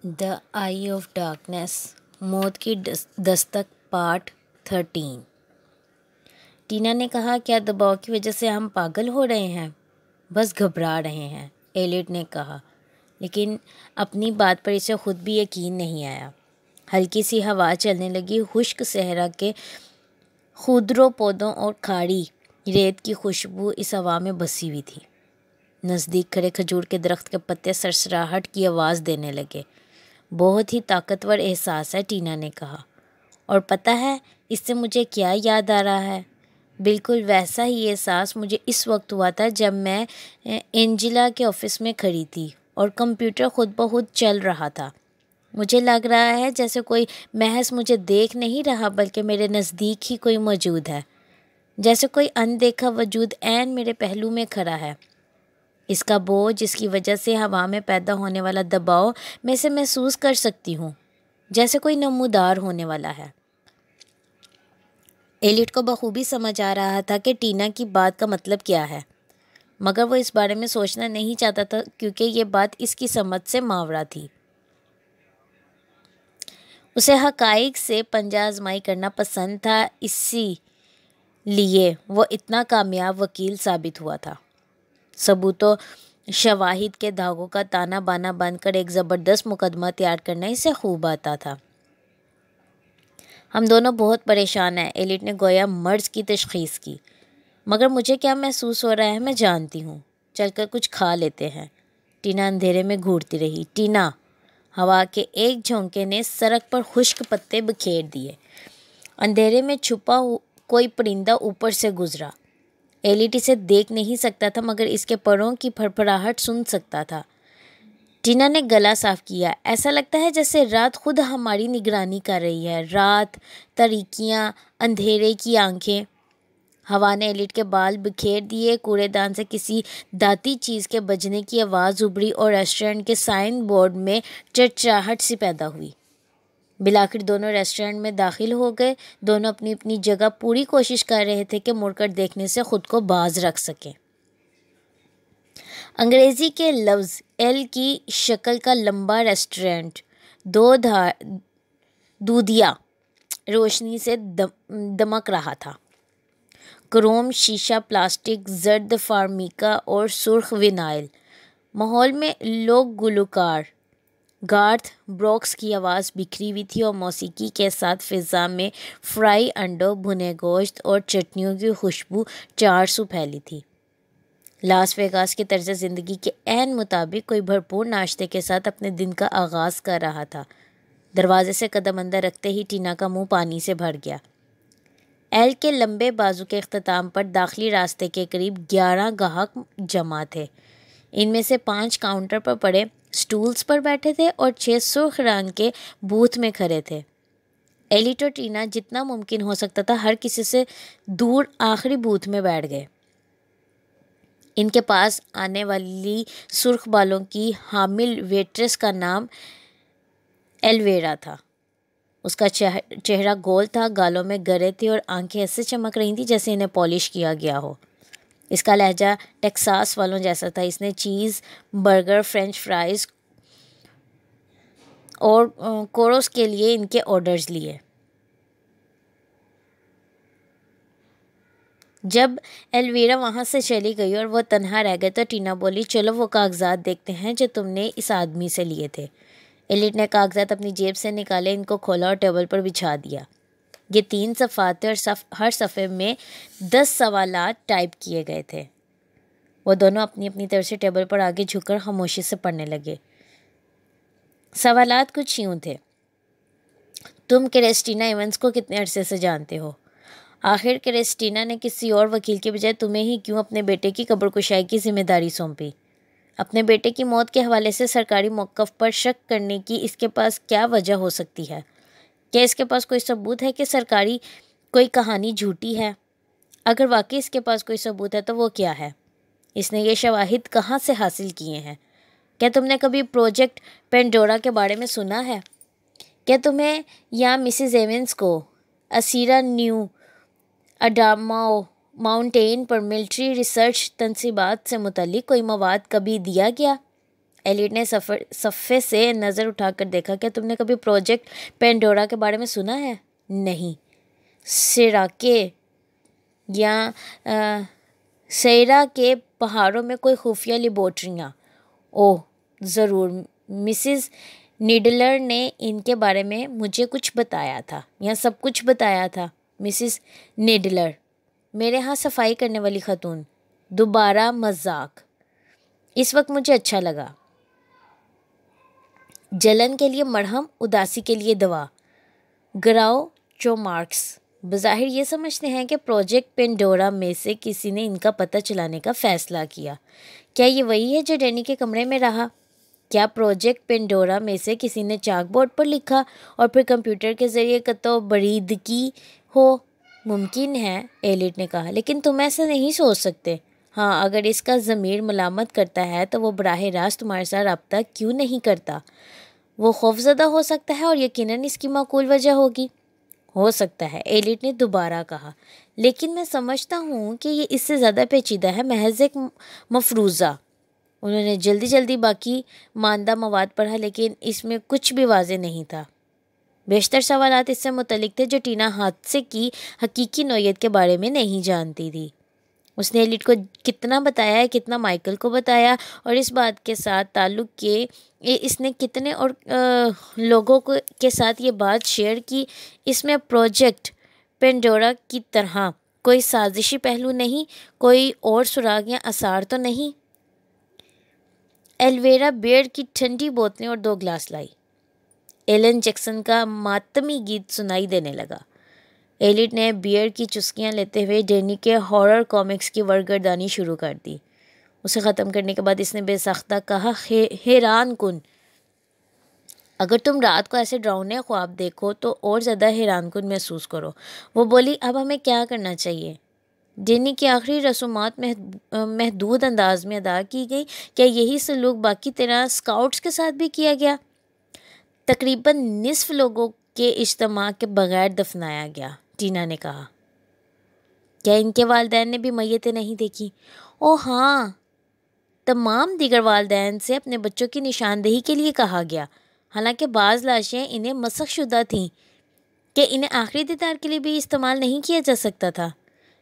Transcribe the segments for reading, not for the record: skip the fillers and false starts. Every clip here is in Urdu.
دا آئی آف ڈارکنیس، موت کی دستک، پارٹ 13۔ ٹینا نے کہا، کیا دباؤ کی وجہ سے ہم پاگل ہو رہے ہیں؟ بس گھبرا رہے ہیں، ایلیٹ نے کہا، لیکن اپنی بات پر اسے خود بھی یقین نہیں آیا۔ ہلکی سی ہوا چلنے لگی، خشک صحرا کے خودرو پودوں اور کھاڑی ریت کی خوشبو اس ہوا میں بسی ہوئی تھی۔ نزدیک کھڑے کھجور کے درخت کے پتے سرسراہٹ کی آواز دینے لگے۔ بہت ہی طاقتور احساس ہے، ٹینا نے کہا، اور پتہ ہے اس سے مجھے کیا یاد آ رہا ہے؟ بالکل ویسا ہی احساس مجھے اس وقت ہوا تھا جب میں اینجلا کے آفس میں کھڑی تھی اور کمپیوٹر خود بخود چل رہا تھا۔ مجھے لگ رہا ہے جیسے کوئی محض مجھے دیکھ نہیں رہا بلکہ میرے نزدیک ہی کوئی موجود ہے، جیسے کوئی اندیکھا وجود عین میرے پہلو میں کھڑا ہے۔ اس کا بوجھ، جس کی وجہ سے ہوا میں پیدا ہونے والا دباؤ میں اسے محسوس کر سکتی ہوں، جیسے کوئی نمودار ہونے والا ہے۔ ایلیٹ کو بخوبی سمجھ آ رہا تھا کہ ٹینا کی بات کا مطلب کیا ہے، مگر وہ اس بارے میں سوچنا نہیں چاہتا تھا کیونکہ یہ بات اس کی سمجھ سے ماورا تھی۔ اسے حقائق سے پنجہ آزمائی کرنا پسند تھا، اسی لیے وہ اتنا کامیاب وکیل ثابت ہوا تھا۔ ثبوت و شواہد کے دھاگوں کا تانا بانا بن کر ایک زبردست مقدمہ تیار کرنا اسے خوب آتا تھا۔ ہم دونوں بہت پریشان ہیں، ایلیٹ نے گویا مرض کی تشخیص کی، مگر مجھے کیا محسوس ہو رہا ہے میں جانتی ہوں۔ چل کر کچھ کھا لیتے ہیں۔ ٹینا اندھیرے میں گھورتی رہی۔ ٹینا! ہوا کے ایک جھونکے نے سڑک پر خشک پتے بکھیر دیے۔ اندھیرے میں چھپا کوئی پرندہ اوپر سے گزرا۔ ایلیٹ اسے دیکھ نہیں سکتا تھا مگر اس کے پروں کی پھڑپھڑاہٹ سن سکتا تھا۔ ٹینا نے گلا صاف کیا۔ ایسا لگتا ہے جیسے رات خود ہماری نگرانی کر رہی ہے، رات، تاریکیاں، اندھیرے کی آنکھیں۔ ہوا نے ایلیٹ کے بال بکھیر دیے، کوڑے دان سے کسی دھاتی چیز کے بجنے کی آواز ابھری اور ریسٹورنٹ کے سائن بورڈ میں چرچراہٹ سی پیدا ہوئی۔ بالآخر دونوں ریسٹورنٹ میں داخل ہو گئے۔ دونوں اپنی اپنی جگہ پوری کوشش کر رہے تھے کہ مڑ کر دیکھنے سے خود کو باز رکھ سکیں۔ انگریزی کے لفظ ایل کی شکل کا لمبا ریسٹورنٹ دودھیا روشنی سے دمک رہا تھا۔ کروم شیشہ، پلاسٹک، زرد فارمیکا اور سرخ وینائل۔ ماحول میں لوگ گلوکار گارتھ بروکس کی آواز بکھری ہوئی تھی اور موسیقی کے ساتھ فضا میں فرائی انڈوں، بھنے گوشت اور چٹنیوں کی خوشبو چار سو پھیلی تھی۔ لاس ویگاس کے طرز زندگی کے عین مطابق کوئی بھرپور ناشتے کے ساتھ اپنے دن کا آغاز کر رہا تھا۔ دروازے سے قدم اندر رکھتے ہی ٹینا کا منہ پانی سے بھر گیا۔ ایل کے لمبے بازو کے اختتام پر داخلی راستے کے قریب 11 گاہک جمع تھے۔ ان میں سے 5 کاؤنٹر پر پڑے سٹولز پر بیٹھے تھے اور 6 سرخ رنگ کے بوتھ میں کھڑے تھے۔ ایلیٹ اور ٹینا جتنا ممکن ہو سکتا تھا ہر کسی سے دور آخری بوتھ میں بیٹھ گئے۔ ان کے پاس آنے والی سرخ بالوں کی حامل ویٹریس کا نام ایلویرا تھا۔ اس کا چہرہ گول تھا، گالوں میں گرے تھے اور آنکھیں ایسے چمک رہی تھیں جیسے انہیں پالش کیا گیا ہو۔ اس کا لہجہ ٹیکساس والوں جیسا تھا۔ اس نے چیز برگر، فرینچ فرائز اور کوروس کے لیے ان کے آرڈرز لیے۔ جب ایلویرا وہاں سے چلی گئی اور وہ تنہا رہ گئے تو ٹینا بولی، چلو وہ کاغذات دیکھتے ہیں جو تم نے اس آدمی سے لیے تھے۔ ایلیٹ نے کاغذات اپنی جیب سے نکالے، ان کو کھولا اور ٹیبل پر بچھا دیا۔ یہ 3 صفحات تھے اور ہر صفحے میں 10 سوالات ٹائپ کیے گئے تھے۔ وہ دونوں اپنی اپنی طرف سے ٹیبل پر آگے جھک کر خاموشی سے پڑھنے لگے۔ سوالات کچھ یوں تھے: تم کرسٹینا ایونز کو کتنے عرصے سے جانتے ہو؟ آخر کرسٹینا نے کسی اور وکیل کے بجائے تمہیں ہی کیوں اپنے بیٹے کی قبر کشائی کی ذمہ داری سونپی؟ اپنے بیٹے کی موت کے حوالے سے سرکاری موقف پر شک کرنے کی اس کے پاس کیا وجہ ہو سکتی ہے؟ کیا اس کے پاس کوئی ثبوت ہے کہ سرکاری کوئی کہانی جھوٹی ہے؟ اگر واقعی اس کے پاس کوئی ثبوت ہے تو وہ کیا ہے؟ اس نے یہ شواہد کہاں سے حاصل کیے ہیں؟ کیا تم نے کبھی پروجیکٹ پینڈورا کے بارے میں سنا ہے؟ کیا تمہیں یا مسز ایونز کو اسیرا نیو اڈاماؤ ماؤنٹین پر ملٹری ریسرچ تنصیبات سے متعلق کوئی مواد کبھی دیا گیا؟ ایلیٹ نے صفحے سے نظر اٹھا کر دیکھا. کیا تم نے کبھی پروجیکٹ پینڈورا کے بارے میں سنا ہے؟ نہیں. سیراکے یا سیرا کے پہاڑوں میں کوئی خفیہ لیبارٹریاں؟ اوہ ضرور، مسز نیڈلر نے ان کے بارے میں مجھے کچھ بتایا تھا، یا سب کچھ بتایا تھا. مسز نیڈلر، میرے ہاں صفائی کرنے والی خاتون. دوبارہ مذاق. اس وقت مجھے اچھا لگا. جلن کے لیے مرہم، اداسی کے لیے دوا. گراؤچو مارکس بظاہر یہ سمجھتے ہیں کہ پروجیکٹ پینڈورا میں سے کسی نے ان کا پتہ چلانے کا فیصلہ کیا. کیا یہ وہی ہے جو ڈینی کے کمرے میں رہا؟ کیا پروجیکٹ پینڈورا میں سے کسی نے چاک بورڈ پر لکھا اور پھر کمپیوٹر کے ذریعے قطع و برید کی ہو؟ ممکن ہے، ایلیٹ نے کہا، لیکن تم ایسا نہیں سوچ سکتے. ہاں، اگر اس کا ضمیر ملامت کرتا ہے تو وہ براہ راست تمہارے ساتھ رابطہ کیوں نہیں کرتا؟ وہ خوفزدہ ہو سکتا ہے، اور یقیناً اس کی معقول وجہ ہوگی. ہو سکتا ہے، ایلیٹ نے دوبارہ کہا، لیکن میں سمجھتا ہوں کہ یہ اس سے زیادہ پیچیدہ ہے، محض ایک مفروضہ. انہوں نے جلدی باقی ماندہ مواد پڑھا، لیکن اس میں کچھ بھی واضح نہیں تھا. بیشتر سوالات اس سے متعلق تھے جو ٹینا حادثے کی حقیقی نوعیت کے بارے میں نہیں جانتی تھی. اس نے ایلیٹ کو کتنا بتایا ہے، کتنا مائیکل کو بتایا، اور اس بات کے ساتھ تعلق کہ اس نے کتنے اور لوگوں کے ساتھ یہ بات شیئر کی. اس میں پروجیکٹ پینڈورا کی طرح کوئی سازشی پہلو نہیں، کوئی اور سراغ یا آثار تو نہیں. ایلویرا بیئر کی ٹھنڈی بوتلیں اور 2 گلاس لائی. ایلن جیکسن کا ماتمی گیت سنائی دینے لگا. ایلیٹ نے بیئر کی چسکیاں لیتے ہوئے ڈینی کے ہارر کامکس کی ورگردانی شروع کر دی. اسے ختم کرنے کے بعد اس نے بے ساختہ کہا، حیران کن. اگر تم رات کو ایسے ڈراؤنے خواب دیکھو تو اور زیادہ حیران کن محسوس کرو. وہ بولی، اب ہمیں کیا کرنا چاہیے؟ ڈینی کی آخری رسومات محدود انداز میں ادا کی گئی. کیا یہی سلوک باقی 13 اسکاؤٹس کے ساتھ بھی کیا گیا؟ تقریباً نصف لوگوں کے اجتماع کے بغیر دفنایا گیا، ٹینا نے کہا. کیا ان کے والدین نے بھی میتیں نہیں دیکھی؟ اوہ ہاں، تمام دیگر والدین سے اپنے بچوں کی نشاندہی کے لیے کہا گیا، حالانکہ بعض لاشیں انہیں مسخ شدہ تھیں کہ انہیں آخری دیدار کے لیے بھی استعمال نہیں کیا جا سکتا تھا.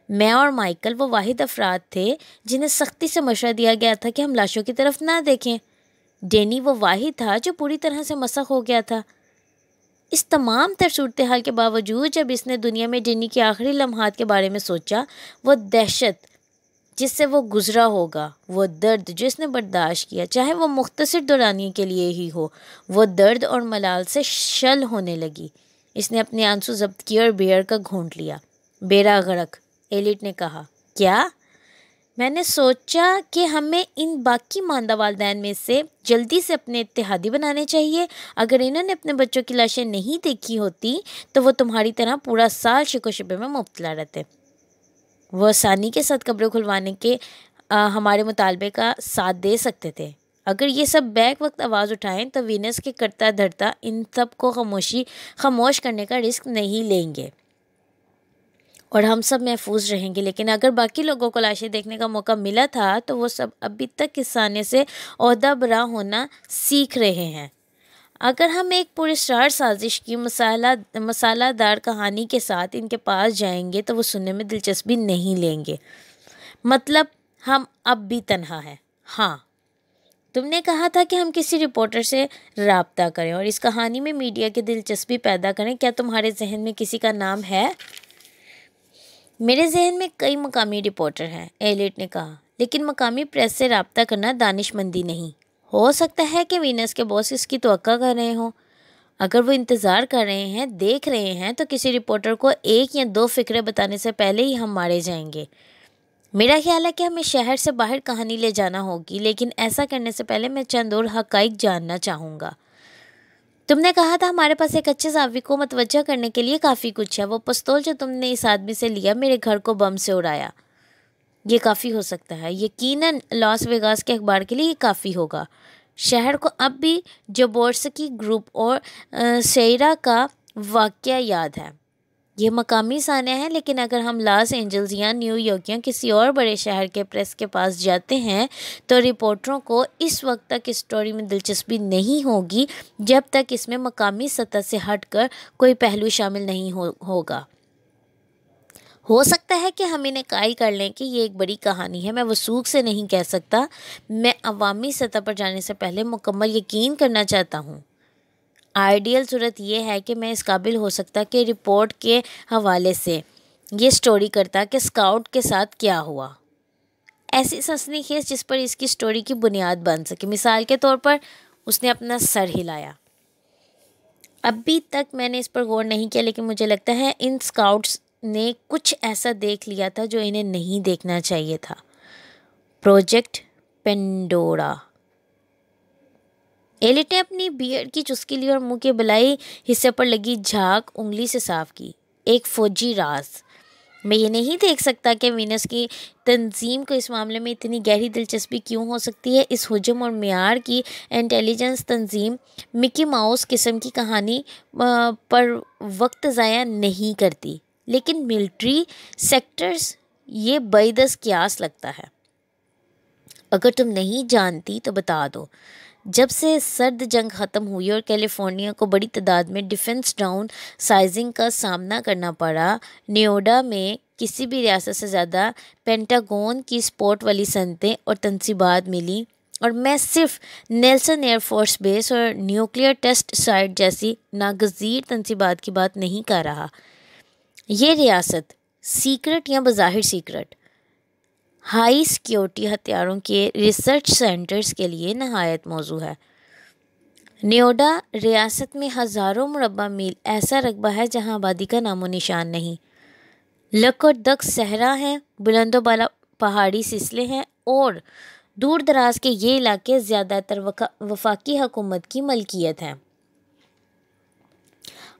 میں اور مائیکل وہ واحد افراد تھے جنہیں سختی سے مشورہ دیا گیا تھا کہ ہم لاشوں کی طرف نہ دیکھیں. ڈینی وہ واحد تھا جو پوری طرح سے مسخ ہو گیا تھا. اس تمام تر صورتحال کے باوجود جب اس نے دنیا میں ڈینی کے آخری لمحات کے بارے میں سوچا، وہ دہشت جس سے وہ گزرا ہوگا، وہ درد جو اس نے برداشت کیا، چاہے وہ مختصر دورانیے کے لیے ہی ہو، وہ درد اور ملال سے شل ہونے لگی. اس نے اپنے آنسو ضبط کیے اور بیئر کا گھونٹ لیا. بیرا غرق، ایلیٹ نے کہا. کیا؟ میں نے سوچا کہ ہمیں ان باقی ماندہ والدین میں سے جلدی سے اپنے اتحادی بنانے چاہیے. اگر انہوں نے اپنے بچوں کی لاشیں نہیں دیکھی ہوتی تو وہ تمہاری طرح پورا سال شک و شبے میں مبتلا رہتے. وہ ثانی کے ساتھ قبریں کھلوانے کے ہمارے مطالبے کا ساتھ دے سکتے تھے. اگر یہ سب بیک وقت آواز اٹھائیں تو وینس کے کرتا دھرتا ان سب کو خاموش کرنے کا رسک نہیں لیں گے اور ہم سب محفوظ رہیں گے. لیکن اگر باقی لوگوں کو لاشیں دیکھنے کا موقع ملا تھا تو وہ سب ابھی تک اس آنے سے عہدہ برا ہونا سیکھ رہے ہیں. اگر ہم ایک پراسرار سازش کی مسالہ دار کہانی کے ساتھ ان کے پاس جائیں گے تو وہ سننے میں دلچسپی نہیں لیں گے. مطلب ہم اب بھی تنہا ہیں. ہاں، تم نے کہا تھا کہ ہم کسی رپورٹر سے رابطہ کریں اور اس کہانی میں میڈیا کی دلچسپی پیدا کریں. کیا تمہارے ذہن میں کسی کا نام ہے؟ میرے ذہن میں کئی مقامی رپورٹر ہیں، ایلیٹ نے کہا، لیکن مقامی پریس سے رابطہ کرنا دانش مندی نہیں. ہو سکتا ہے کہ وینس کے باس اس کی توقع کر رہے ہوں. اگر وہ انتظار کر رہے ہیں، دیکھ رہے ہیں، تو کسی رپورٹر کو 1 یا 2 فقرے بتانے سے پہلے ہی ہم مارے جائیں گے. میرا خیال ہے کہ ہمیں شہر سے باہر کہانی لے جانا ہوگی، لیکن ایسا کرنے سے پہلے میں چند اور حقائق جاننا چاہوں گا. تم نے کہا تھا ہمارے پاس ایک اچھے ضابطے کو متوجہ کرنے کے لیے کافی کچھ ہے. وہ پستول جو تم نے اس آدمی سے لیا میرے گھر کو بم سے اڑایا. یہ کافی ہو سکتا ہے. یقیناً لاس ویگاس کے اخبار کے لیے یہ کافی ہوگا. شہر کو اب بھی جبورسکی گروپ اور سیرا کا واقعہ یاد ہے. یہ مقامی سانیہ ہے، لیکن اگر ہم لاس اینجلس یا نیو یارک یا کسی اور بڑے شہر کے پریس کے پاس جاتے ہیں تو رپورٹروں کو اس وقت تک اس سٹوری میں دلچسپی نہیں ہوگی جب تک اس میں مقامی سطح سے ہٹ کر کوئی پہلو شامل نہیں ہوگا۔ ہو سکتا ہے کہ ہم انہیں قائل کر لیں کہ یہ ایک بڑی کہانی ہے، میں وثوق سے نہیں کہہ سکتا، میں عوامی سطح پر جانے سے پہلے مکمل یقین کرنا چاہتا ہوں۔ آئیڈیل صورت یہ ہے کہ میں اس قابل ہو سکتا کہ رپورٹ کے حوالے سے یہ سٹوری کرتا کہ اسکاؤٹ کے ساتھ کیا ہوا، ایسی سنسنی خیز جس پر اس کی سٹوری کی بنیاد بن سکے۔ مثال کے طور پر اس نے اپنا سر ہلایا۔ ابھی تک میں نے اس پر غور نہیں کیا، لیکن مجھے لگتا ہے ان اسکاؤٹس نے کچھ ایسا دیکھ لیا تھا جو انہیں نہیں دیکھنا چاہیے تھا۔ Project Pandora. ایلٹ نے اپنی بیئرڈ کی چسکی لی اور منہ کے بلائی حصے پر لگی جھاگ انگلی سے صاف کی۔ ایک فوجی راز۔ میں یہ نہیں دیکھ سکتا کہ وینس کی تنظیم کو اس معاملے میں اتنی گہری دلچسپی کیوں ہو سکتی ہے۔ اس حجم اور معیار کی انٹیلیجنس تنظیم مکی ماؤس قسم کی کہانی پر وقت ضائع نہیں کرتی، لیکن ملٹری سیکٹرز یہ بعیداز قیاس لگتا ہے۔ اگر تم نہیں جانتی تو بتا دو، جب سے سرد جنگ ختم ہوئی اور کیلیفورنیا کو بڑی تعداد میں ڈیفنس ڈاؤن سائزنگ کا سامنا کرنا پڑا، نیوڈا میں کسی بھی ریاست سے زیادہ پینٹاگون کی سپورٹ والی صنعتیں اور تنصیبات ملی، اور میں صرف نیلسن ایئر فورس بیس اور نیوکلیئر ٹیسٹ سائٹ جیسی ناگزیر تنصیبات کی بات نہیں کر رہا۔ یہ ریاست سیکرٹ یا بظاہر سیکرٹ ہائی سیکیورٹی ہتھیاروں کے ریسرچ سینٹرز کے لیے نہایت موزوں ہے۔ نیوڈا ریاست میں ہزاروں مربع میل ایسا رقبہ ہے جہاں آبادی کا نام و نشان نہیں۔ لک اور دک صحرا ہیں، بلند و بالا پہاڑی سلسلے ہیں، اور دور دراز کے یہ علاقے زیادہ تر وفاقی حکومت کی ملکیت ہیں۔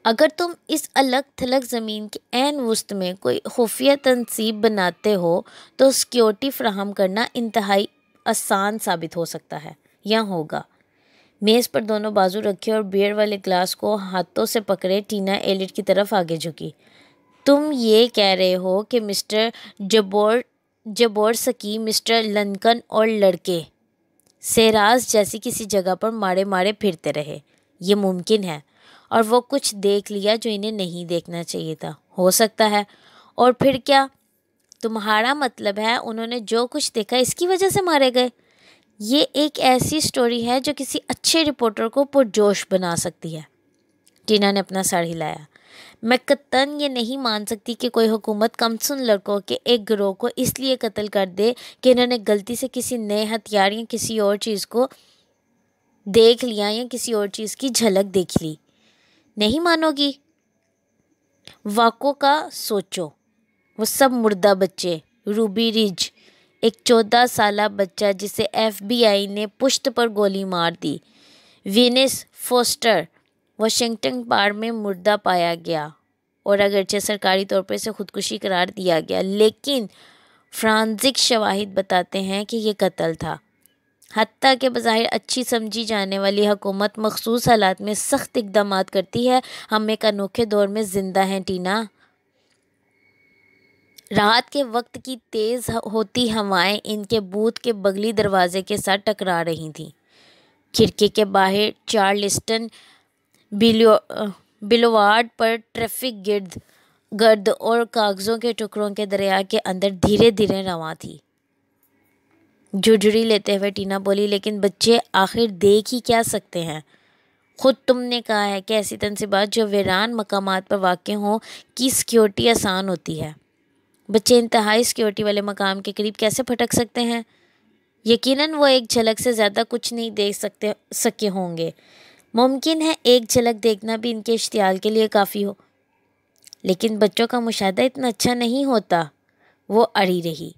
اگر تم اس الگ تھلگ زمین کے عین وسط میں کوئی خفیہ تنصیب بناتے ہو تو سیکیورٹی فراہم کرنا انتہائی آسان ثابت ہو سکتا ہے یا ہوگا۔ میز پر دونوں بازو رکھے اور بیئر والے گلاس کو ہاتھوں سے پکڑے ٹینا ایلٹ کی طرف آگے جھکی۔ تم یہ کہہ رہے ہو کہ مسٹر جبورسکی مسٹر لنکن اور لڑکے سیراز جیسی کسی جگہ پر مارے پھرتے رہے؟ یہ ممکن ہے، اور وہ کچھ دیکھ لیا جو انہیں نہیں دیکھنا چاہیے تھا۔ ہو سکتا ہے۔ اور پھر کیا؟ تمہارا مطلب ہے انہوں نے جو کچھ دیکھا اس کی وجہ سے مارے گئے؟ یہ ایک ایسی سٹوری ہے جو کسی اچھے رپورٹر کو پرجوش بنا سکتی ہے۔ ٹینا نے اپنا سر ہلایا۔ میں قطعاً یہ نہیں مان سکتی کہ کوئی حکومت کمسن لڑکوں کے ایک گروہ کو اس لیے قتل کر دے کہ انہوں نے غلطی سے کسی نئے ہتھیار یا کسی اور چیز کو دیکھ لیا یا کسی اور چیز کی جھلک دیکھ لی۔ نہیں مانو گی؟ واقعوں کا سوچو۔ وہ سب مردہ بچے، روبی رج ایک 14 سالہ بچہ جسے FBI نے پشت پر گولی مار دی، وینس فوسٹر واشنگٹن پار میں مردہ پایا گیا، اور اگرچہ سرکاری طور پر اسے خودکشی قرار دیا گیا، لیکن فرانزک شواہد بتاتے ہیں کہ یہ قتل تھا۔ حتیٰ کہ بظاہر اچھی سمجھی جانے والی حکومت مخصوص حالات میں سخت اقدامات کرتی ہے۔ ہم ایک انوکھے دور میں زندہ ہیں ٹینا۔ رات کے وقت کی تیز ہوتی ہوائیں ان کے بوتھ کے بغلی دروازے کے ساتھ ٹکرا رہی تھیں۔ کھڑکی کے باہر چارلسٹن بلیوارڈ پر ٹریفک گرد اور کاغذوں کے ٹکڑوں کے دریا کے اندر دھیرے دھیرے رواں تھی۔ جھرجھری لیتے ہوئے ٹینا بولی، لیکن بچے آخر دیکھ ہی کیا سکتے ہیں؟ خود تم نے کہا ہے کہ ایسی تنصیبات جو ویران مقامات پر واقع ہوں کی سیکیورٹی آسان ہوتی ہے۔ بچے انتہائی سیکیورٹی والے مقام کے قریب کیسے پھٹک سکتے ہیں؟ یقیناً وہ ایک جھلک سے زیادہ کچھ نہیں دیکھ سکے ہوں گے۔ ممکن ہے ایک جھلک دیکھنا بھی ان کے اشتعال کے لیے کافی ہو، لیکن بچوں کا مشاہدہ اتنا اچھا نہیں ہوتا۔ وہ اڑی رہی۔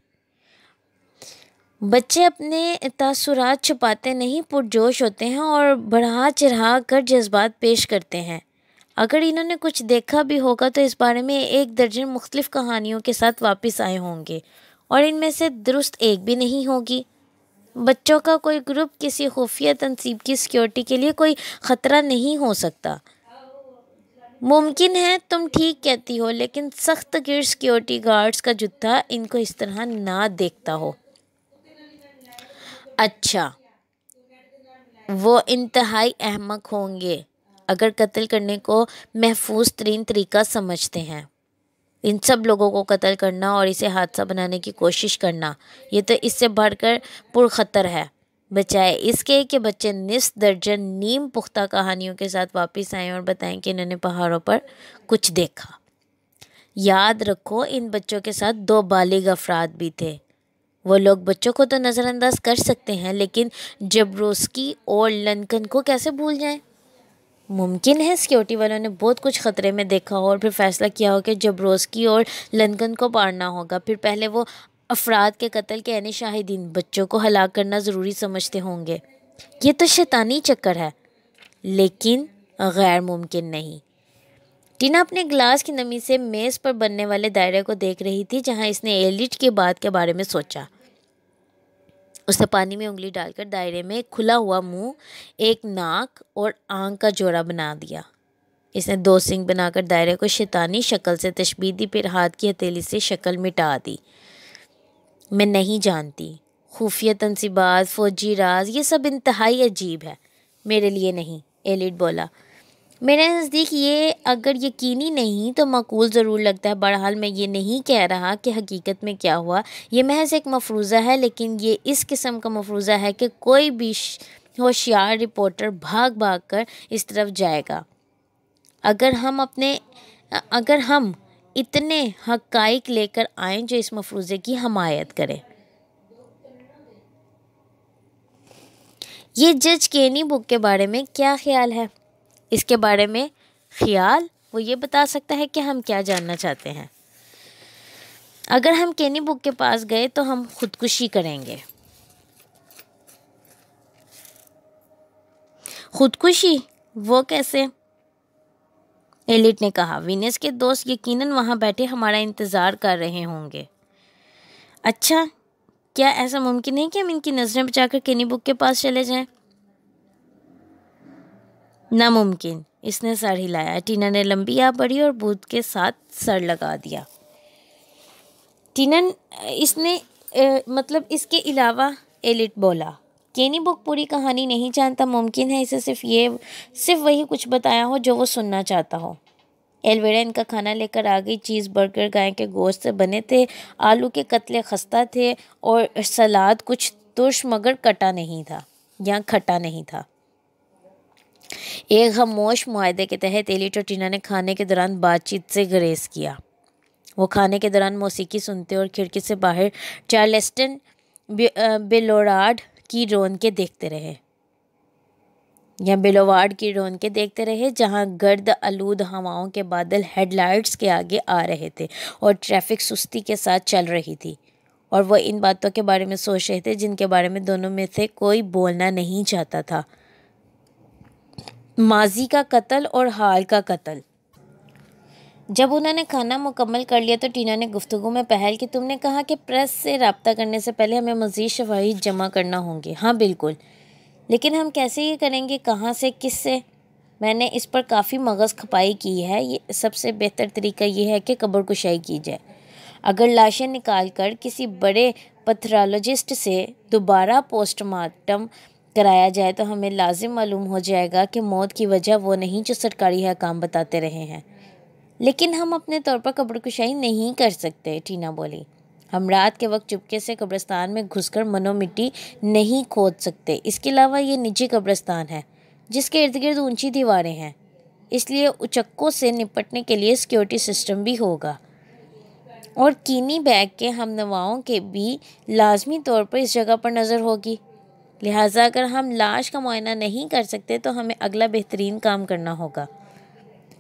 بچے اپنے تاثرات چھپاتے نہیں، پرجوش ہوتے ہیں اور بڑھا چڑھا کر جذبات پیش کرتے ہیں۔ اگر انہوں نے کچھ دیکھا بھی ہوگا تو اس بارے میں 1 درجن مختلف کہانیوں کے ساتھ واپس آئے ہوں گے، اور ان میں سے درست ایک بھی نہیں ہوگی۔ بچوں کا کوئی گروپ کسی خفیہ تنصیب کی سیکیورٹی کے لیے کوئی خطرہ نہیں ہو سکتا۔ ممکن ہے تم ٹھیک کہتی ہو، لیکن سخت گرد سیکیورٹی گارڈز کا جتھا ان کو اس طرح نہ دیکھتا ہو۔ اچھا، وہ انتہائی احمق ہوں گے اگر قتل کرنے کو محفوظ ترین طریقہ سمجھتے ہیں۔ ان سب لوگوں کو قتل کرنا اور اسے حادثہ بنانے کی کوشش کرنا، یہ تو اس سے بڑھ کر پرخطر ہے، بجائے اس کے کہ بچے نصف درجن نیم پختہ کہانیوں کے ساتھ واپس آئیں اور بتائیں کہ انہوں نے پہاڑوں پر کچھ دیکھا۔ یاد رکھو، ان بچوں کے ساتھ 2 بالغ افراد بھی تھے۔ وہ لوگ بچوں کو تو نظر انداز کر سکتے ہیں، لیکن جبروسکی اور لنکن کو کیسے بھول جائیں؟ ممکن ہے سیکیورٹی والوں نے بہت کچھ خطرے میں دیکھا ہو اور پھر فیصلہ کیا ہو کہ جبروسکی اور لنکن کو پاڑنا ہوگا۔ پھر پہلے وہ افراد کے قتل کے عینی شاہدین بچوں کو ہلاک کرنا ضروری سمجھتے ہوں گے۔ یہ تو شیطانی چکر ہے، لیکن غیر ممکن نہیں۔ ٹینا اپنے گلاس کی نمی سے میز پر بننے والے دائرے کو دیکھ رہی تھی جہاں اس نے ایلٹ کی بات کے بارے میں سوچا۔ اس نے پانی میں انگلی ڈال کر دائرے میں ایک کھلا ہوا منہ، ایک ناک اور آنکھ کا جوڑا بنا دیا۔ اس نے 2 سینگ بنا کر دائرے کو شیطانی شکل سے تشبیہ دی، پھر ہاتھ کی ہتھیلی سے شکل مٹا دی۔ میں نہیں جانتی، خفیہ تنصیبات، فوجی راز، یہ سب انتہائی عجیب ہے۔ میرے لیے نہیں، ایلٹ بولا۔ میرے نزدیک یہ اگر یقینی نہیں تو معقول ضرور لگتا ہے۔ بہرحال میں یہ نہیں کہہ رہا کہ حقیقت میں کیا ہوا، یہ محض ایک مفروضہ ہے، لیکن یہ اس قسم کا مفروضہ ہے کہ کوئی بھی ہوشیار رپورٹر بھاگ بھاگ کر اس طرف جائے گا اگر ہم اتنے حقائق لے کر آئیں جو اس مفروضے کی حمایت کرے۔ یہ جج کینی بک کے بارے میں کیا خیال ہے؟ اس کے بارے میں خیال؟ وہ یہ بتا سکتا ہے کہ ہم کیا جاننا چاہتے ہیں۔ اگر ہم کینی بک کے پاس گئے تو ہم خودکشی کریں گے۔ خودکشی؟ وہ کیسے؟ ایلٹ نے کہا، وینس کے دوست یقیناً وہاں بیٹھے ہمارا انتظار کر رہے ہوں گے۔ اچھا، کیا ایسا ممکن ہے کہ ہم ان کی نظریں بچا کر کینی بک کے پاس چلے جائیں؟ ناممکن۔ اس نے سر ہلایا۔ ٹینا نے لمبی آہ بھری اور بھوت کے ساتھ سر لگا دیا۔ ٹینا اس کے علاوہ، ایلٹ بولا، کینی بک پوری کہانی نہیں جانتا۔ ممکن ہے اسے صرف وہی کچھ بتایا ہو جو وہ سننا چاہتا ہو۔ ایلویرا ان کا کھانا لے کر آ گئی۔ چیز برگر گائے کے گوشت سے بنے تھے، آلو کے قتلے خستہ تھے اور سلاد کچھ ترش مگر کھٹا نہیں تھا۔ ایک خاموش معاہدے کے تحت ایلٹ اور ٹینا نے کھانے کے دوران بات چیت سے گریز کیا۔ وہ کھانے کے دوران موسیقی سنتے اور کھڑکی سے باہر چارلسٹن بیلوارڈ کی رونقیں دیکھتے رہے جہاں گرد آلود ہواؤں کے بادل ہیڈ لائٹس کے آگے آ رہے تھے اور ٹریفک سستی کے ساتھ چل رہی تھی، اور وہ ان باتوں کے بارے میں سوچ رہے تھے جن کے بارے میں دونوں میں سے کوئی بولنا نہیں چاہتا تھا: ماضی کا قتل اور حال کا قتل۔ جب انہوں نے کھانا مکمل کر لیا تو ٹینا نے گفتگو میں پہل کی، تم نے کہا کہ پریس سے رابطہ کرنے سے پہلے ہمیں مزید شواہد جمع کرنا ہوں گے۔ ہاں بالکل، لیکن ہم کیسے یہ کریں گے؟ کہاں سے؟ کس سے؟ میں نے اس پر کافی مغز کھپائی کی ہے۔ سب سے بہتر طریقہ یہ ہے کہ قبر کشائی کی جائے۔ اگر لاشیں نکال کر کسی بڑے پیتھولوجسٹ سے دوبارہ پوسٹ مارٹم کرایا جائے تو ہمیں لازم معلوم ہو جائے گا کہ موت کی وجہ وہ نہیں جو سرکاری حکام بتاتے رہے ہیں۔ لیکن ہم اپنے طور پر قبر کشائی نہیں کر سکتے، ٹینا بولی۔ ہم رات کے وقت چپکے سے قبرستان میں گھس کر منو مٹی نہیں کھود سکتے۔ اس کے علاوہ یہ نجی قبرستان ہے جس کے ارد گرد اونچی دیواریں ہیں، اس لیے اچکوں سے نپٹنے کے لیے سیکیورٹی سسٹم بھی ہوگا، اور کینی بیگ کے ہم نواؤں کے بھی لازمی طور پر اس جگہ پر نظر ہوگی۔ لہٰذا اگر ہم لاش کا معائنہ نہیں کر سکتے تو ہمیں اگلا بہترین کام کرنا ہوگا،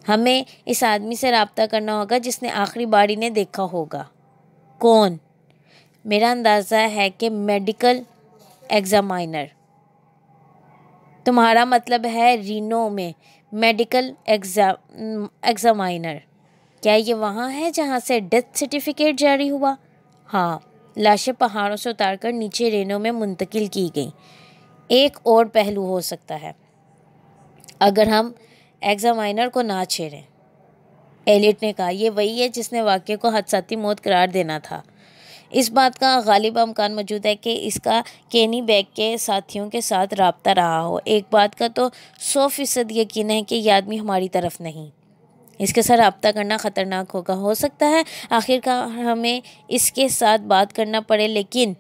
ہمیں اس آدمی سے رابطہ کرنا ہوگا جس نے آخری بار انہیں دیکھا ہوگا۔ کون؟ میرا اندازہ ہے کہ میڈیکل ایگزامائنر۔ تمہارا مطلب ہے رینو میں میڈیکل ایگزامائنر؟ کیا یہ وہاں ہے جہاں سے ڈیتھ سرٹیفکیٹ جاری ہوا؟ ہاں، لاشیں پہاڑوں سے اتار کر نیچے رینو میں منتقل کی گئیں۔ ایک اور پہلو ہو سکتا ہے اگر ہم ایگزامائنر کو نہ چھیڑیں۔ ایلیٹ نے کہا۔ یہ وہی ہے جس نے واقعے کو حادثاتی موت قرار دینا تھا۔ اس بات کا غالب امکان موجود ہے کہ اس کا کینی بیگ کے ساتھیوں کے ساتھ رابطہ رہا ہو۔ ایک بات کا تو 100% یقین ہے کہ یہ آدمی ہماری طرف نہیں۔ اس کے ساتھ رابطہ کرنا خطرناک ہوگا۔ ہو سکتا ہے آخرکار ہمیں اس کے ساتھ بات کرنا پڑے، لیکن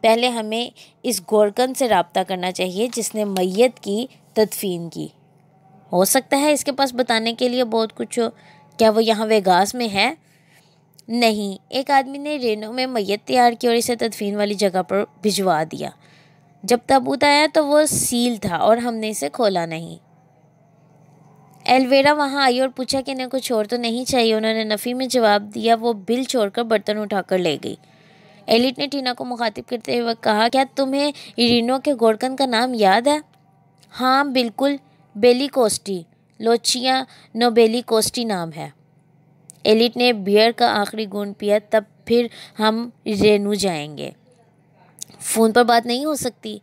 پہلے ہمیں اس گورکن سے رابطہ کرنا چاہیے جس نے میت کی تدفین کی۔ ہو سکتا ہے اس کے پاس بتانے کے لیے بہت کچھ ہو۔ کیا وہ یہاں ویگاس میں ہے؟ نہیں، ایک آدمی نے رینو میں میت تیار کی اور اسے تدفین والی جگہ پر بھجوا دیا۔ جب تابوت آیا تو وہ سیل تھا اور ہم نے اسے کھولا نہیں۔ ایلویرا وہاں آئی اور پوچھا کہ انہیں کچھ اور تو نہیں چاہیے۔ انہوں نے نفی میں جواب دیا۔ وہ بل چھوڑ کر برتن اٹھا کر لے گئی۔ ایلیٹ نے ٹینا کو مخاطب کرتے ہوئے کہا، کیا تمہیں رینو کے گورکن کا نام یاد ہے؟ ہاں بالکل، بیلی کوسٹی، لوچیا نو بیلی کوسٹی نام ہے۔ ایلیٹ نے بیئر کا آخری گھونٹ پیا۔ تب پھر ہم رینو جائیں گے۔ فون پر بات نہیں ہو سکتی؟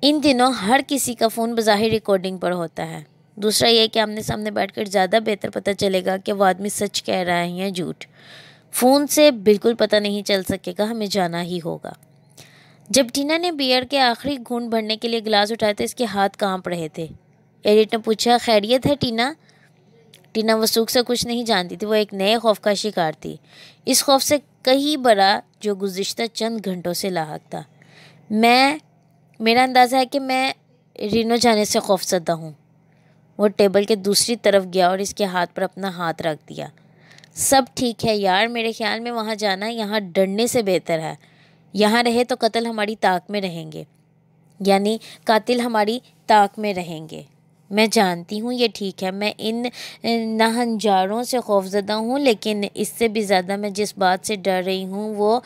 ان دنوں ہر کسی کا فون بظاہر ریکارڈنگ پر ہوتا ہے۔ دوسرا یہ کہ آمنے سامنے بیٹھ کر زیادہ بہتر پتہ چلے گا کہ وہ آدمی سچ کہہ رہا ہے یا جھوٹ۔ فون سے بالکل پتہ نہیں چل سکے گا، ہمیں جانا ہی ہوگا۔ جب ٹینا نے بیئر کے آخری گھونٹ بھرنے کے لیے گلاس اٹھایا تو اس کے ہاتھ کانپ رہے تھے۔ ایلیٹ نے پوچھا، خیریت ہے ٹینا؟ ٹینا وثوق سے کچھ نہیں جانتی تھی۔ وہ ایک نئے خوف کا شکار تھی، اس خوف سے کہیں بڑا جو گزشتہ چند گھنٹوں سے لاحق تھا۔ میرا اندازہ ہے کہ میں رینو جانے سے خوف زدہ ہوں۔ وہ ٹیبل کے دوسری طرف گیا اور اس کے ہاتھ پر اپنا ہاتھ رکھ دیا۔ سب ٹھیک ہے یار، میرے خیال میں وہاں جانا یہاں ڈرنے سے بہتر ہے۔ یہاں رہے تو قتل ہماری طاق میں رہیں گے، یعنی قاتل ہماری طاق میں رہیں گے۔ میں جانتی ہوں یہ ٹھیک ہے، میں ان ناہنجاروں سے خوف زدہ ہوں، لیکن اس سے بھی زیادہ میں جس بات سے ڈر رہی ہوں وہ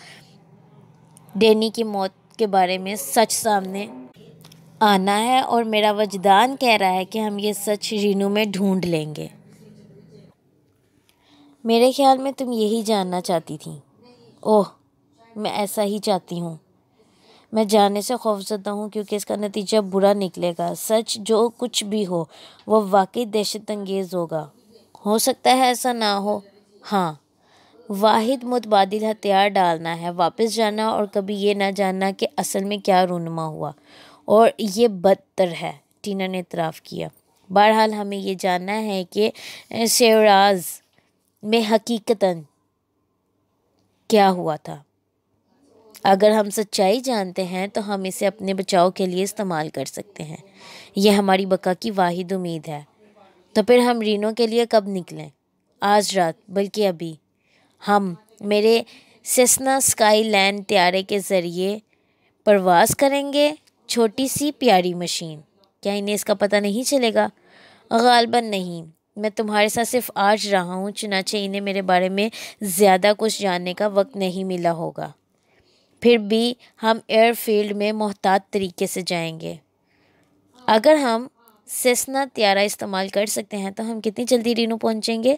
ڈینی کی موت کے بارے میں سچ سامنے آنا ہے، اور میرا وجدان کہہ رہا ہے کہ ہم یہ سچ رینو میں ڈھونڈ لیں گے۔ میرے خیال میں تم یہی جاننا چاہتی تھی۔ اوہ، میں ایسا ہی چاہتی ہوں۔ میں جاننے سے خوفزدہ ہوں کیونکہ اس کا نتیجہ برا نکلے گا۔ سچ جو کچھ بھی ہو وہ واقعی دہشت انگیز ہوگا۔ ہو سکتا ہے ایسا نہ ہو۔ ہاں، واحد متبادل ہتھیار ڈالنا ہے، واپس جانا اور کبھی یہ نہ جاننا کہ اصل میں کیا رونما ہوا، اور یہ بدتر ہے، ٹینا نے اعتراف کیا۔ بہرحال ہمیں یہ جاننا ہے کہ شیراز میں حقیقتاً کیا ہوا تھا۔ اگر ہم سچائی جانتے ہیں تو ہم اسے اپنے بچاؤ کے لیے استعمال کر سکتے ہیں۔ یہ ہماری بقا کی واحد امید ہے۔ تو پھر ہم رینو کے لیے کب نکلیں؟ آج رات، بلکہ ابھی۔ ہم میرے سیسنا اسکائی لینڈ طیارے کے ذریعے پرواز کریں گے، چھوٹی سی پیاری مشین۔ کیا انہیں اس کا پتہ نہیں چلے گا؟ غالباً نہیں۔ میں تمہارے ساتھ صرف آج رہا ہوں، چنانچہ انہیں میرے بارے میں زیادہ کچھ جاننے کا وقت نہیں ملا ہوگا۔ پھر بھی ہم ایئر فیلڈ میں محتاط طریقے سے جائیں گے۔ اگر ہم سیسنا طیارہ استعمال کر سکتے ہیں تو ہم کتنی جلدی رینو پہنچیں گے؟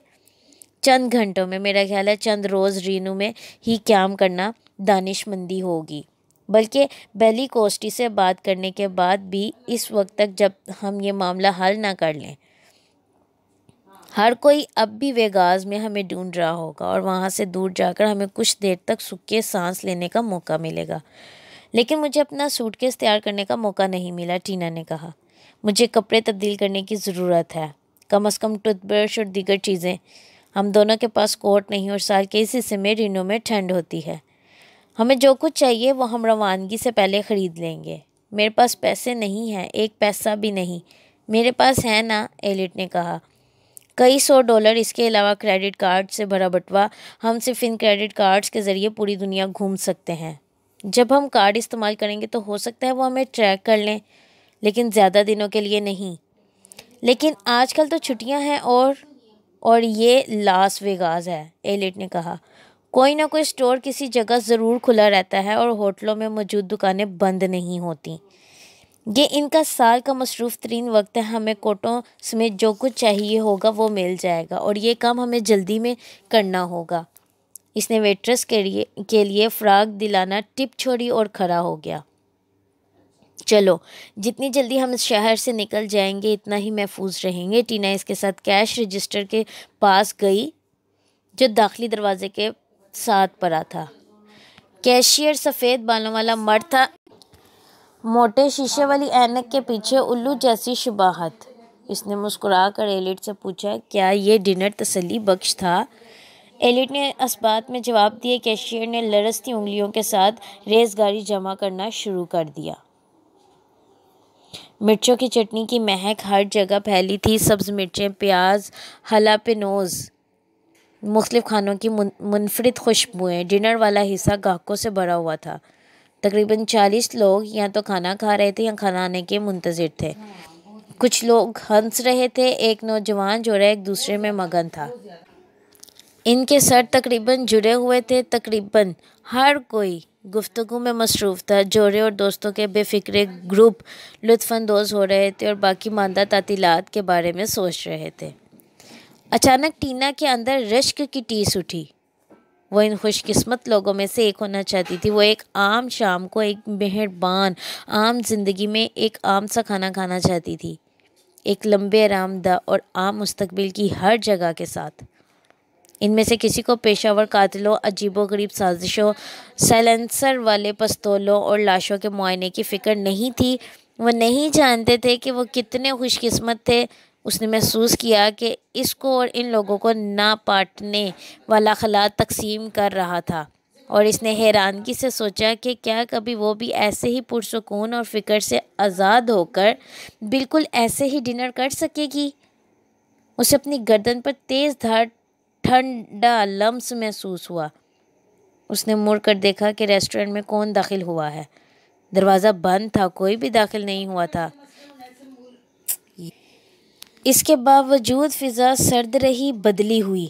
چند گھنٹوں میں، میرا خیال ہے چند روز رینو میں ہی قیام کرنا دانش مندی ہوگی، بلکہ بیلی کوسٹی سے بات کرنے کے بعد بھی اس وقت تک جب ہم یہ معاملہ حل نہ کر لیں۔ ہر کوئی اب بھی ویگاس میں ہمیں ڈھونڈ رہا ہوگا، اور وہاں سے دور جا کر ہمیں کچھ دیر تک سکے سانس لینے کا موقع ملے گا۔ لیکن مجھے اپنا سوٹ کیس تیار کرنے کا موقع نہیں ملا، ٹینا نے کہا۔ مجھے کپڑے تبدیل کرنے کی ضرورت ہے، کم از کم ٹوتھ برش اور دیگر چیزیں۔ ہم دونوں کے پاس کوٹ نہیں، اور سال کے اس حصے میں رینو میں ٹھنڈ ہوتی ہے۔ ہمیں جو کچھ چاہیے وہ ہم روانگی سے پہلے خرید لیں گے۔ میرے پاس پیسے نہیں ہیں، ایک پیسہ بھی نہیں۔ میرے پاس ہے نا، ایلیٹ نے کہا، کئی $100۔ اس کے علاوہ کریڈٹ کارڈ سے بھرا بٹوا۔ ہم صرف ان کریڈٹ کارڈز کے ذریعے پوری دنیا گھوم سکتے ہیں۔ جب ہم کارڈ استعمال کریں گے تو ہو سکتا ہے وہ ہمیں ٹریک کر لیں، لیکن زیادہ دنوں کے لیے نہیں۔ لیکن آج کل تو چھٹیاں ہیں اور یہ لاس ویگاس ہے، ایلیٹ نے کہا۔ کوئی نہ کوئی اسٹور کسی جگہ ضرور کھلا رہتا ہے، اور ہوٹلوں میں موجود دکانیں بند نہیں ہوتی۔ یہ ان کا سال کا مصروف ترین وقت ہے۔ ہمیں کوٹوں سمیت جو کچھ چاہیے ہوگا وہ مل جائے گا، اور یہ کام ہمیں جلدی میں کرنا ہوگا۔ اس نے ویٹرس کے لیے فراغ دلانا ٹپ چھوڑی اور کھڑا ہو گیا۔ چلو، جتنی جلدی ہم اس شہر سے نکل جائیں گے اتنا ہی محفوظ رہیں گے۔ ٹینا اس کے ساتھ کیش رجسٹر کے پاس گئی جو داخلی دروازے کے ساتھ پڑا تھا۔ کیشیئر سفید بالوں والا مرد تھا، موٹے شیشے والی اینک کے پیچھے الو جیسی شباہت۔ اس نے مسکرا کر ایلٹ سے پوچھا، کیا یہ ڈنر تسلی بخش تھا؟ ایلٹ نے اثبات میں جواب دیا۔ کیشیئر نے لرزتی انگلیوں کے ساتھ ریزگاری جمع کرنا شروع کر دیا۔ مرچوں کی چٹنی کی مہک ہر جگہ پھیلی تھی، سبز مرچیں، پیاز، ہلاپینوز، مختلف کھانوں کی منفرد خوشبوئیں۔ ڈنر والا حصہ گاہکوں سے بھرا ہوا تھا۔ تقریباً 40 لوگ یا تو کھانا کھا رہے تھے یا کھانا آنے کے منتظر تھے۔ کچھ لوگ ہنس رہے تھے، ایک نوجوان جوڑا ایک دوسرے میں مگن تھا۔ ان کے سر تقریباً جڑے ہوئے تھے، تقریباً ہر کوئی گفتگو میں مصروف تھا۔ جوڑے اور دوستوں کے بے فکرے گروپ لطف اندوز ہو رہے تھے اور باقی ماندہ تعطیلات کے بارے میں سوچ رہے تھے۔ اچانک ٹینا کے اندر رشک کی ٹیس اٹھی۔ وہ ان خوش قسمت لوگوں میں سے ایک ہونا چاہتی تھی۔ وہ ایک عام شام کو ایک مہربان عام زندگی میں ایک عام سا کھانا کھانا چاہتی تھی، ایک لمبے آرام دہ اور عام مستقبل کی ہر جگہ کے ساتھ۔ ان میں سے کسی کو پیشہ ور قاتلوں، عجیب و غریب سازشوں، سائلنسر والے پستولوں اور لاشوں کے معائنے کی فکر نہیں تھی۔ وہ نہیں جانتے تھے کہ وہ کتنے خوش قسمت تھے۔ اس نے محسوس کیا کہ اس کو اور ان لوگوں کو ناپاٹنے والا خلا تقسیم کر رہا تھا، اور اس نے حیرانگی سے سوچا کہ کیا کبھی وہ بھی ایسے ہی پرسکون اور فکر سے آزاد ہو کر بالکل ایسے ہی ڈنر کر سکے گی۔ اسے اپنی گردن پر تیز دھار ٹھنڈا لمس محسوس ہوا۔ اس نے مڑ کر دیکھا کہ ریسٹورنٹ میں کون داخل ہوا ہے۔ دروازہ بند تھا، کوئی بھی داخل نہیں ہوا تھا۔ اس کے باوجود فضا سرد رہی، بدلی ہوئی۔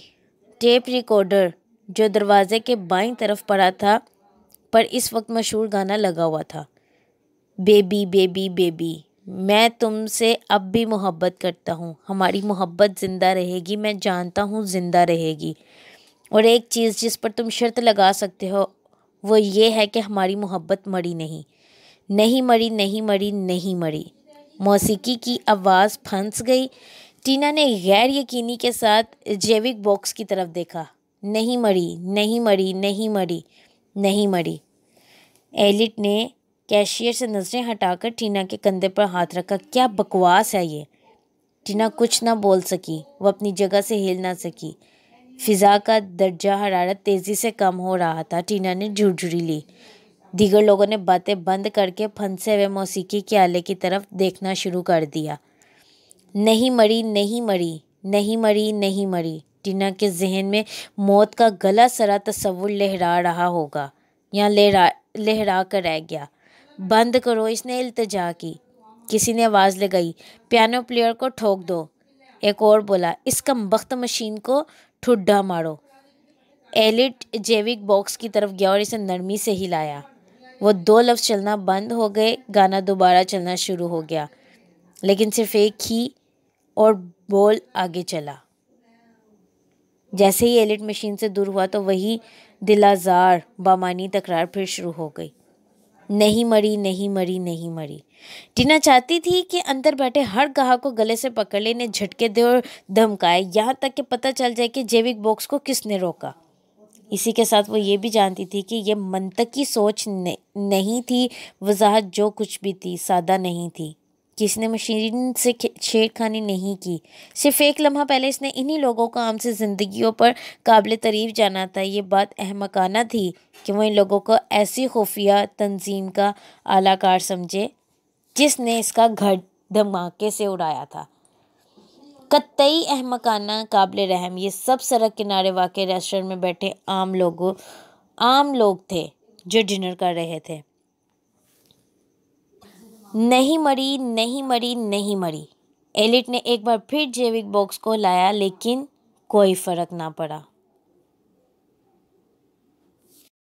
ٹیپ ریکارڈر جو دروازے کے بائیں طرف پڑا تھا پر اس وقت مشہور گانا لگا ہوا تھا، بیبی بیبی بیبی، میں تم سے اب بھی محبت کرتا ہوں، ہماری محبت زندہ رہے گی، میں جانتا ہوں زندہ رہے گی، اور ایک چیز جس پر تم شرط لگا سکتے ہو وہ یہ ہے کہ ہماری محبت مری نہیں، نہیں مری، نہیں مری، نہیں مری۔ موسیقی کی آواز پھنس گئی۔ ٹینا نے غیر یقینی کے ساتھ جیوک باکس کی طرف دیکھا۔ نہیں مری، نہیں مری، نہیں مری، نہیں مری۔ ایلٹ نے کیشیئر سے نظریں ہٹا کر ٹینا کے کندھے پر ہاتھ رکھا۔ کیا بکواس ہے یہ؟ ٹینا کچھ نہ بول سکی، وہ اپنی جگہ سے ہل نہ سکی۔ فضا کا درجہ حرارت تیزی سے کم ہو رہا تھا۔ ٹینا نے جھرجھری لی۔ دیگر لوگوں نے باتیں بند کر کے پھنسے ہوئے موسیقی کے آلے کی طرف دیکھنا شروع کر دیا۔ نہیں مری، نہیں مری، نہیں مری، نہیں مری۔ ٹینا کے ذہن میں موت کا گلا سرا تصور لہرا رہا ہوگا یا لہرا کر رہ گیا۔ بند کرو، اس نے التجا کی۔ کسی نے آواز لگائی، پیانو پلیئر کو ٹھوک دو۔ ایک اور بولا، اس کمبخت مشین کو ٹھڈا مارو۔ ایلٹ جیوک باکس کی طرف گیا اور اسے نرمی سے ہلایا۔ وہ 2 لفظ چلنا بند ہو گئے۔ گانا دوبارہ چلنا شروع ہو گیا، لیکن صرف ایک ہی اور بول آگے چلا۔ جیسے ہی ایلٹ مشین سے دور ہوا تو وہی دلآزار بامعنی تکرار پھر شروع ہو گئی۔ نہیں مری، نہیں مری، نہیں مری۔ ٹینا چاہتی تھی کہ اندر بیٹھے ہر گاہک کو گلے سے پکڑ لے، انہیں جھٹکے دے اور دھمکائے، یہاں تک کہ پتہ چل جائے کہ جیوک باکس کو کس نے روکا۔ اسی کے ساتھ وہ یہ بھی جانتی تھی کہ یہ منطقی سوچ نہیں تھی، وضاحت جو کچھ بھی تھی سادہ نہیں تھی۔ کسی نے مشین سے چھیڑ خانی نہیں کی۔ صرف ایک لمحہ پہلے اس نے انہی لوگوں کو عام سی زندگیوں پر قابل تعریف جانا تھا۔ یہ بات احمقانہ تھی کہ وہ ان لوگوں کو ایسی خفیہ تنظیم کا اعلی کار سمجھے جس نے اس کا گھر دھماکے سے اڑایا تھا۔ قطعی احمقانہ، قابل رحم۔ یہ سب سڑک کنارے واقع ریسٹورنٹ میں بیٹھے عام لوگ تھے جو ڈنر کر رہے تھے۔ نہیں مری، نہیں مری، نہیں مری۔ ایلٹ نے ایک بار پھر جیوک باکس کو ہلایا لیکن کوئی فرق نہ پڑا۔